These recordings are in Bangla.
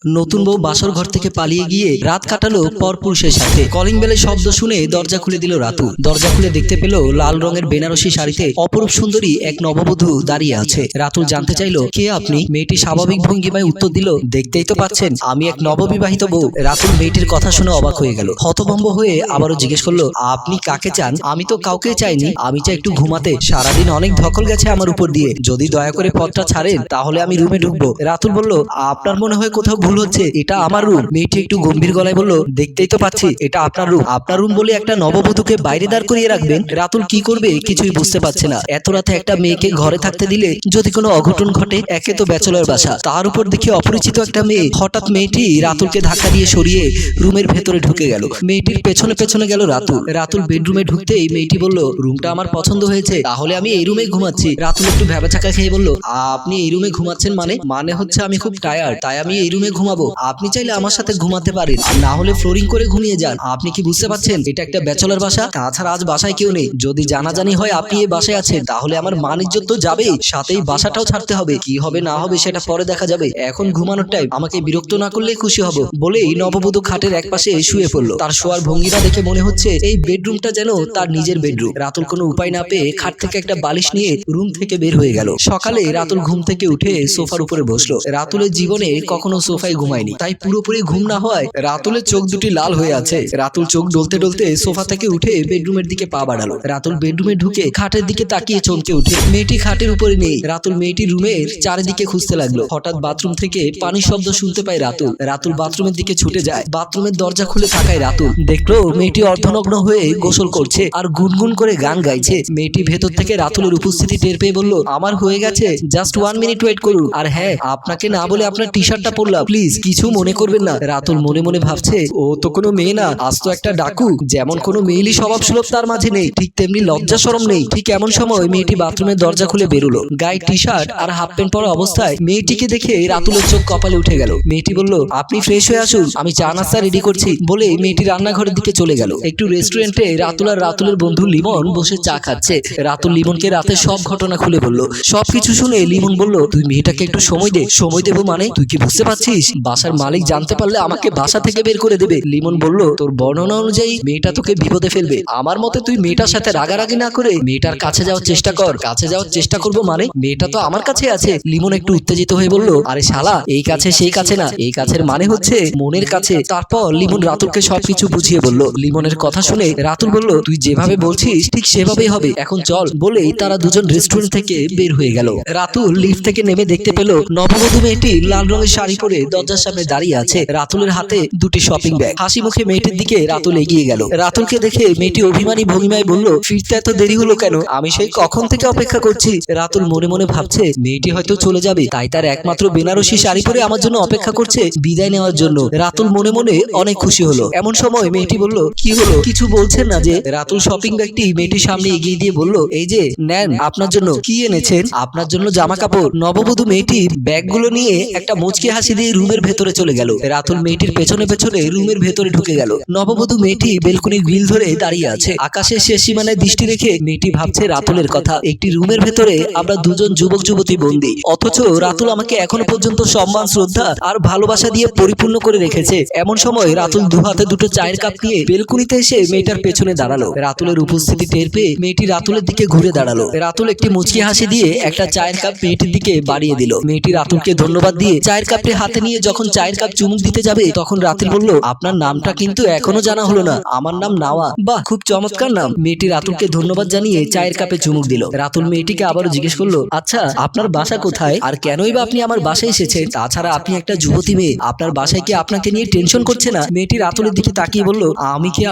নতুন বউ বাসর ঘর থেকে পালিয়ে গিয়ে রাত কাটালো পরপুরুষের সাথে। কলিং বেলের শব্দ শুনে দরজা খুলে দিল রাতু। দরজা খুলে দেখতে পেল লাল রঙের বেনারসি শাড়িতে অপরূপ সুন্দরী এক নববধূ দাঁড়িয়ে আছে। রাতুল জানতে চাইলো, কে আপনি? মেয়েটি স্বাভাবিক ভঙ্গিমায় উত্তর দিল, দেখতেই তো পাচ্ছেন আমি এক নববিবাহিত বউ। রাতুল মেয়েটির কথা শুনে অবাক হয়ে গেল। হতভম্ব হয়ে আবারও জিজ্ঞেস করলো, আপনি কাকে চান? আমি তো কাউকে চাইনি, আমি চাই একটু ঘুমাতে। সারাদিন অনেক ধকল গেছে আমার উপর দিয়ে, যদি দয়া করে পথটা ছাড়েন তাহলে আমি রুমে ঢুকবো। রাতুল বলল, আপনার মনে হয় কোথাও ভুল হচ্ছে, এটা আমার রুম। মেয়েটি একটু গম্ভীর গলায় বলল, দেখতেই তো পাচ্ছি এটা আপনার রুম। আপনার রুম বলে একটা নববধূকে বাইরে দাঁড় করিয়ে রাখবেন? রাতুল কি করবে কিছুই বুঝতে পারছে না। এত রাতে একটা মেয়েকে ঘরে থাকতে দিলে যদি কোনো অঘটন ঘটে, একে তো ব্যাচেলর বাসা, তার উপর দেখে অপরিচিত একটা মেয়ে। হঠাৎ মেয়েটি রাতুলকে ধাক্কা দিয়ে সরিয়ে রুমের ভেতরে ঢুকে গেল। মেয়েটির পেছনে পেছনে গেল রাতুল। রাতুল বেডরুমে ঢুকতেই মেয়েটি বলল, রুমটা আমার পছন্দ হয়েছে, তাহলে আমি এই রুমে ঘুমাচ্ছি। রাতুল একটু ভ্যাবাচাকা খেয়ে বলল, আপনি এই রুমে ঘুমাচ্ছেন মানে হচ্ছে আমি খুব টায়ার্ড, তাই আমি এই রুমে ঘুমাবো। আপনি চাইলে আমার সাথে ঘুমাতে পারেন, আর না হলে ফ্লোরিং করে ঘুমিয়ে যান। আপনি কি বুঝতে পারছেন এটা একটা ব্যাচেলর বাসা? তাছাড়া আজ বাসায় কেউ নেই, যদি জানাজানি হয় আপনি এই বাসায় আছেন তাহলে আমার মান ইজ্জত তো যাবেই, সাথেই বাসাটাও ছাড়তে হবে। কি হবে না হবে সেটা পরে দেখা যাবে, এখন ঘুমানোর টাইম, আমাকে বিরক্ত না করলে খুশি হব। বলেই নববধূ খাটের একপাশে শুয়ে পড়লো। তার শোয়ার ভঙ্গিটা দেখে মনে হচ্ছে এই বেডরুমটা যেন তার নিজের বেডরুম। রাতুল কোনো উপায় না পেয়ে খাট থেকে একটা বালিশ নিয়ে রুম থেকে বের হয়ে গেল। সকালে রাতুল ঘুম থেকে উঠে সোফার উপরে বসলো। রাতুলের জীবনে কখনো সোফায় ঘুমায়নি, তাই পুরোপুরি ঘুম না হওয়ায় রাতুলের চোখ দুটি লাল হয়ে আছে। রাতুল চোখ ডলতে ডলতে সোফা থেকে উঠে বেডরুমের দিকে পা বাড়ালো। রাতুল বেডরুমে ঢুকে খাটের দিকে তাকিয়ে চমকে উঠে মেয়েটি খাটের উপরে নেই। রাতুল মেয়েটি রুমের চারিদিকে খুঁজতে লাগলো। হঠাৎ বাথরুম থেকে পানির শব্দ শুনতে পায় রাতুল। রাতুল বাথরুমের দিকে ছুটে যায়। বাথরুমের দরজা খুলে তাকায় রাতুল, দেখলো মেয়েটি অর্ধনগ্ন হয়ে গোসল করছে আর গুনগুন করে গান গাইছে। মেয়েটি ভেতর থেকে রাতুলের উপস্থিতি টের পেয়ে বলল, আমার হয়ে গেছে, জাস্ট 1 মিনিট ওয়েট করুন। আর হ্যাঁ, আপনাকে না বলে আপনার টি শার্টটা পরলাম, প্লিজ কিছু মনে করবেন না। রাতুল মনে মনে ভাবছে, ও তো কোনো মেয়ে না, আজ তো একটা ডাকু। যেমন কোনো মেয়েলি স্বভাব সুলভ তার মাঝে নেই, ঠিক তেমনি লজ্জা শরম নেই। ঠিক এমন সময় মেয়েটি বাথরুমের দরজা খুলে বেরোলো। গায়ে টি শার্ট আর হাফ প্যান্ট পরা অবস্থায় মেয়েটিকে দেখে রাতুলের চোখ কপালে উঠে গেল। মেয়েটি বলল, আপনি ফ্রেশ হয়ে আসুন, আমি চা নাস্তা রেডি করছি। বলে মেয়েটি রান্নাঘরের দিকে চলে গেল। একটু রেস্টুরেন্টে রাতুল আর রাতুলের বন্ধু লিমন বসে চা খাচ্ছে। রাতুল লিমনকে রাতের সব ঘটনা খুলে বলল। সবকিছু শুনে লিমন বলল, তুই মেয়েটাকে একটু সময় দে। সময় দেবো মানে? তুই কি বুঝতে পারছিস বাসার মালিক জানতে পারলে আমাকে বাসা থেকে বের করে দেবে। লিমন বলল, তোর বর্ণনা অনুযায়ী মেয়েটা তোকে বিপদে ফেলবে। আমার মতে তুই মেয়েটার সাথে রাগারাগি না করে মেয়েটার কাছে যাওয়ার চেষ্টা কর। কাছে যাওয়ার চেষ্টা করবো মানে? মেয়েটা তো আমার কাছে আছে। লিমন একটু উত্তেজিত হয়ে বলল, আরে শালা, এই কাছে সেই কাছে না, এই কাছের মানে হচ্ছে মনের কাছে। তারপর লিমন রাতুলকে সবকিছু বুঝিয়ে বলল। লিমনের কথা শুনে রাতুল বলল, তুই যেভাবে বলছিস ঠিক সেভাবেই হবে, এখন চল। বলেই তারা দুজন রেস্টুরেন্ট থেকে বের হয়ে গেল। রাতুল লিফট থেকে নেমে দেখতে পেল নববধূ মেয়েটি লাল রঙের শাড়ি পরে দরজার সামনে দাঁড়িয়ে আছে। রাতুলের হাতে দুটি শপিং ব্যাগ। হাসি মুখে মেয়েটির দিকে রাতুল এগিয়ে গেল। রাতুলকে দেখে মেয়েটি অভিমানী ভঙ্গিমায় বলল, ফিরতে এত দেরি হলো কেন? আমি সেই কখন থেকে অপেক্ষা করছি। রাতুল মনে মনে ভাবছে, মেয়েটি হয়তো চলে যাবে, তাই তার একমাত্র বেনারসি শাড়ি পরে আমার জন্য অপেক্ষা করছে বিদায় নেওয়ার জন্য। রাতুল মনে মনে অনেক খুশি হলো। এমন সময় মেয়েটি বলল, কি হলো, কিছু বলছেন না যে? রাতুল শপিং ব্যাগটি মেয়েটির সামনে এগিয়ে দিয়ে বলল, এই যে নেন, আপনার জন্য। কি এনেছেন? আপনার জন্য জামা কাপড়। নববধূ মেয়েটির ব্যাগগুলো নিয়ে একটা মুচকি হাসি দিয়ে রুমের ভেতরে চলে গেল। রাতুল মেয়েটির পেছনে পেছনে রুমের ভেতরে ঢুকে গেল। নববধূ মেয়েটি বেলকনির গ্রিল ধরে দাঁড়িয়ে আছে। আকাশের শেষ সীমানায় দৃষ্টি রেখে মেয়েটি ভাবছে রাতুলের কথা। একটি রুমের ভেতরে আমরা দুজন যুবক যুবতী বন্দী, অথচ রাতুল আমাকে এখনো পর্যন্ত সম্মান, শ্রদ্ধা আর ভালোবাসা দিয়ে পরিপূর্ণ করে রেখেছে। এমন সময় রাতুল দু হাতে দুটো চায়ের কাপ নিয়ে বেলকনিতে এসে মেয়েটার পেছনে দাঁড়ালো। রাতুলের উপস্থিতি টের পেয়ে মেয়েটি রাতুলের দিকে ঘুরে দাঁড়ালো। রাতুল একটি মুচকি হাসি দিয়ে একটা চায়ের কাপ মেয়েটির দিকে বাড়িয়ে দিল। মেয়েটি রাতুলকে ধন্যবাদ দিয়ে চায়ের কাপটি হাতে নিয়ে যখন চায়ের কাপ চুমুক দিতে যাবে, তখন রাতুল বলল, আপনার নামটা কিন্তু এখনো জানা হলো না। আমার নাম নাওয়া। বাহ, খুব চমৎকার নাম। মেয়েটি রাতুলকে ধন্যবাদ জানিয়ে চায়ের কাপে চুমুক দিল। রাতুল মেয়েটিকে আবারও জিজ্ঞেস করলো, আচ্ছা আপনার বাসা কোথায়, আর কেনই বা আপনি আমার বাসায় এসেছেন? তাছাড়া আপনি একটা যুবতী মেয়ে, আপনার বাসায় কি আপনাকে নিয়ে টেনশন করছে না? মেয়েটি রাতুলের দিকে তাকিয়ে বলল,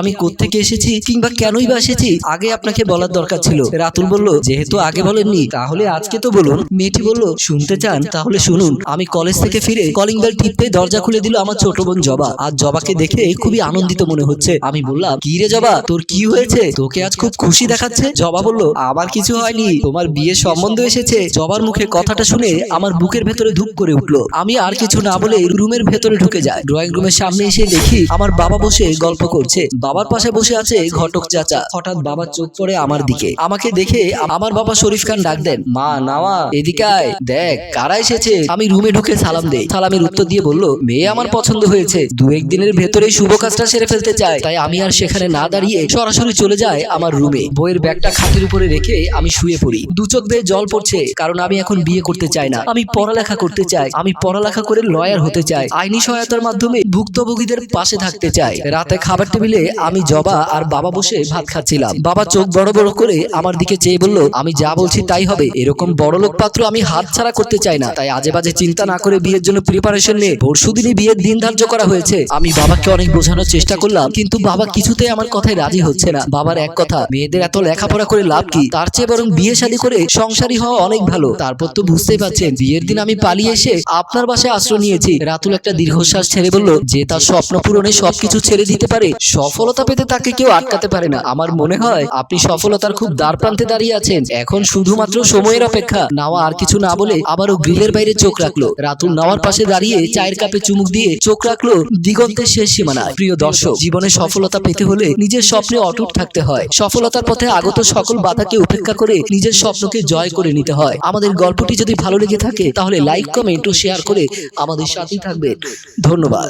আমি কোত্থেকে এসেছি কিংবা কেনই বা এসেছি আগে আপনাকে বলার দরকার ছিল। রাতুল বলল, যেহেতু আগে বলেননি তাহলে আজকে তো বলুন। মেয়েটি বলল, শুনতে চান? তাহলে শুনুন। আমি কলেজ থেকে ফিরে কলিং বেল টিপতে দরজা খুলে দিল আমার ছোট বোন জবা। আজ জবাকে দেখে খুবই আনন্দিত মনে হচ্ছে। আমি বললাম, কি রে জবা, তোর কি হয়েছে? তোকে আজ খুব খুশি দেখাচ্ছে। জবা বলল, আমার কিছু হয়নি, তোমার বিয়ের সম্বন্ধ এসেছে। জবার মুখে কথাটা শুনে আমার বুকের ভেতরে ধুপ করে উঠলো। আমি আর কিছু না বলে রুমের ভেতরে ঢুকে যাই। ড্রয়িং রুমের সামনে এসে দেখি আমার বাবা বসে গল্প করছে। বাবার পাশে বসে আছে ঘটক চাচা। হঠাৎ বাবার চোখ পড়ে আমার দিকে। আমাকে দেখে আমার বাবা শরীফ খান ডাক দেন, মা নাওয়া, এদিকে আয়, দেখ কারা এসেছে। আমি রুমে ঢুকে সালাম দেই। সালামের উত্তর উত্তর দিয়ে বলল, মেয়ে আমার পছন্দ হয়েছে, 2-1 দিনের ভেতরেই শুভ কাজটা সেরে ফেলতে চায়। তাই আমি আর সেখানে না দাঁড়িয়ে সরাসরি চলে যাই আমার রুমে। বইয়ের ব্যাগটা খাটের উপরে রেখে আমি শুয়ে পড়ি। দু চোখ বেয়ে জল পড়ছে, কারণ আমি এখন বিয়ে করতে চাই না। আমি পড়ালেখা করতে চাই। আমি পড়ালেখা করে লয়ার হতে চাই। আইনি সহায়তার মাধ্যমে ভুক্তভোগীদের পাশে থাকতে চাই। রাতে খাবার টেবিলে আমি, জবা আর বাবা বসে ভাত খাচ্ছিলাম। বাবা চোখ বড় বড় করে আমার দিকে চেয়ে বলল, আমি যা বলছি তাই হবে। এরকম বড়লোক পাত্র আমি হাতছাড়া করতে চাই না। তাই আজে বাজে চিন্তা না করে বিয়ের জন্য প্রিপারেশন নিয়ে পরশুদিনই বিয়ের দিন ধার্য করা হয়েছে। আমি বাবাকে অনেক বোঝানোর চেষ্টা করলাম, কিন্তু বাবা কিছুতেই আমার কথায় রাজি হচ্ছে না। বাবার এক কথা, মেয়েদের এত লেখাপড়া করে লাভ কি, তার চেয়ে বরং বিয়ে শাদী করে সংসারী হওয়া অনেক ভালো। তারপর তো বুঝতেই পারছেন, বিয়ের দিন আমি পালিয়ে এসে আপনার বাসায় আশ্রয় নিয়েছি। রাতুল একটা দীর্ঘশ্বাস ছেড়ে বলল, যে তার স্বপ্ন পূরণে সবকিছু ছেড়ে দিতে পারে, সফলতা পেতে তাকে কেউ আটকাতে পারে না। আমার মনে হয় আপনি সফলতার খুব দ্বার প্রান্তে দাঁড়িয়ে আছেন। এখন শুধুমাত্র সময়ের অপেক্ষা। নাওয়া আর কিছু না বলে আবারও গ্রিলের বাইরে চোখ রাখলো। রাতুল নাওয়ার পাশে দাঁড়িয়ে চায়ের কাপে চুমুক দিয়ে চোখ রাখলো দিগন্তের শেষ সীমানায়। প্রিয় দর্শক, জীবনে সফলতা পেতে হলে নিজের স্বপ্নে অটুট থাকতে হয়। সফলতার পথে আগত সকল বাধাকে উপেক্ষা করে নিজের স্বপ্নকে জয় করে নিতে হয়। আমাদের গল্পটি যদি ভালো লেগে থাকে তাহলে লাইক, কমেন্ট ও শেয়ার করে আমাদের সাথেই থাকবেন। ধন্যবাদ।